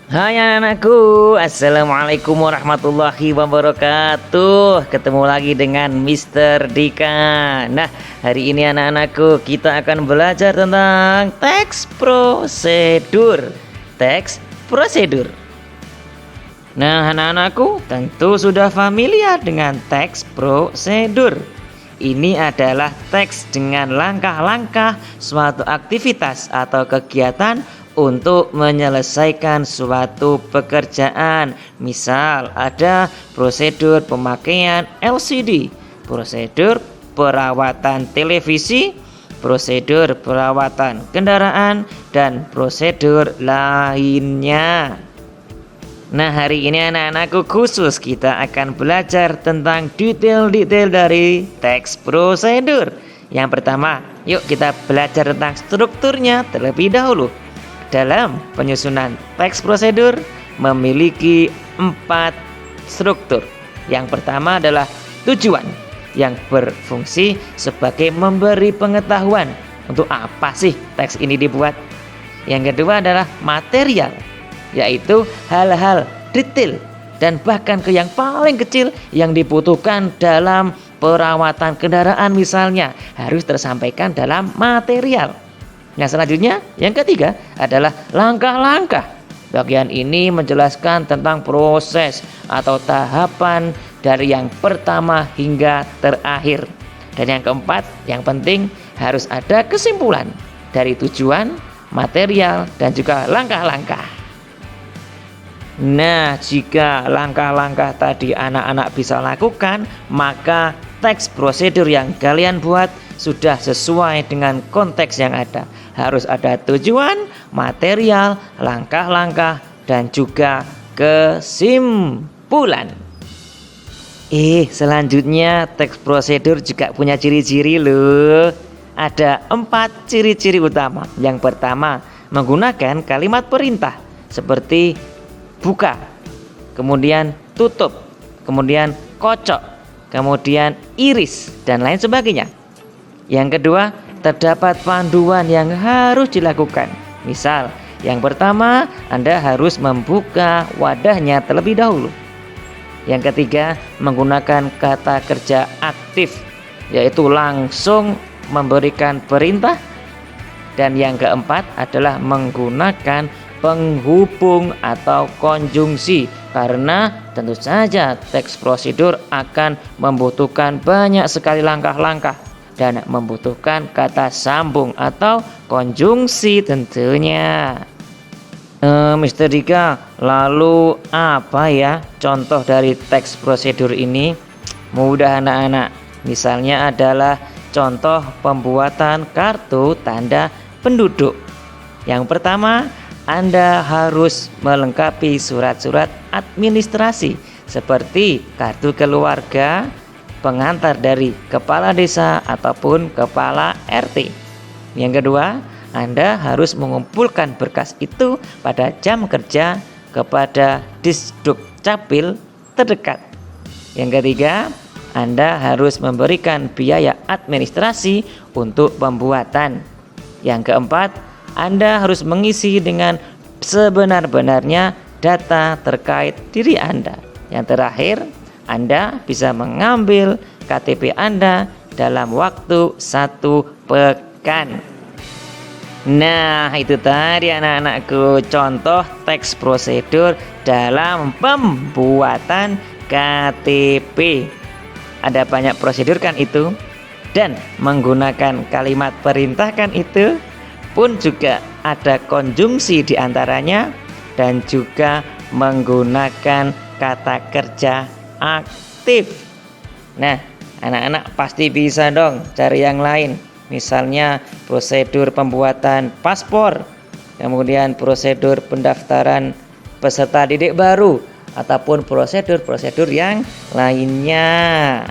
Hai anak-anakku, Assalamualaikum warahmatullahi wabarakatuh. Ketemu lagi dengan Mister Dika. Nah, hari ini anak-anakku kita akan belajar tentang teks prosedur. Teks prosedur. Nah, anak-anakku tentu sudah familiar dengan teks prosedur. Ini adalah teks dengan langkah-langkah suatu aktivitas atau kegiatan untuk menyelesaikan suatu pekerjaan. Misal ada prosedur pemakaian LCD, prosedur perawatan televisi, prosedur perawatan kendaraan, dan prosedur lainnya. Nah, hari ini anak-anakku khusus kita akan belajar tentang detail-detail dari teks prosedur. Yang pertama, yuk kita belajar tentang strukturnya terlebih dahulu. Dalam penyusunan teks prosedur memiliki 4 struktur. Yang pertama adalah tujuan yang berfungsi sebagai memberi pengetahuan untuk apa sih teks ini dibuat. Yang kedua adalah material, yaitu hal-hal detail dan bahkan ke yang paling kecil yang dibutuhkan dalam perawatan kendaraan misalnya harus tersampaikan dalam material. Nah, selanjutnya yang ketiga adalah langkah-langkah. Bagian ini menjelaskan tentang proses atau tahapan dari yang pertama hingga terakhir. Dan yang keempat, yang penting harus ada kesimpulan dari tujuan, material, dan juga langkah-langkah. Nah, jika langkah-langkah tadi anak-anak bisa lakukan, maka teks prosedur yang kalian buat sudah sesuai dengan konteks yang ada. Harus ada tujuan, material, langkah-langkah, dan juga kesimpulan. Selanjutnya teks prosedur juga punya ciri-ciri loh. Ada 4 ciri-ciri utama. Yang pertama, menggunakan kalimat perintah seperti buka, kemudian tutup, kemudian kocok, kemudian iris, dan lain sebagainya. Yang kedua, terdapat panduan yang harus dilakukan. Misal, yang pertama, Anda harus membuka wadahnya terlebih dahulu. Yang ketiga, menggunakan kata kerja aktif, yaitu langsung memberikan perintah. Dan yang keempat adalah menggunakan penghubung atau konjungsi, karena tentu saja teks prosedur akan membutuhkan banyak sekali langkah-langkah dan membutuhkan kata sambung atau konjungsi tentunya. Mister Dika, lalu apa ya contoh dari teks prosedur ini? Mudah anak-anak. Misalnya adalah contoh pembuatan kartu tanda penduduk. Yang pertama, Anda harus melengkapi surat-surat administrasi seperti kartu keluarga, pengantar dari kepala desa ataupun kepala RT. Yang kedua, Anda harus mengumpulkan berkas itu pada jam kerja kepada Disduk Capil terdekat. Yang ketiga, Anda harus memberikan biaya administrasi untuk pembuatan. Yang keempat, Anda harus mengisi dengan sebenar-benarnya data terkait diri Anda. Yang terakhir, Anda bisa mengambil KTP Anda dalam waktu 1 pekan. Nah, itu tadi anak-anakku contoh teks prosedur dalam pembuatan KTP. Ada banyak prosedur kan itu, dan menggunakan kalimat perintah kan itu, pun juga ada konjungsi di antaranya, dan juga menggunakan kata kerja aktif. Nah, anak-anak pasti bisa dong cari yang lain. Misalnya prosedur pembuatan paspor, kemudian prosedur pendaftaran peserta didik baru, ataupun prosedur-prosedur yang lainnya.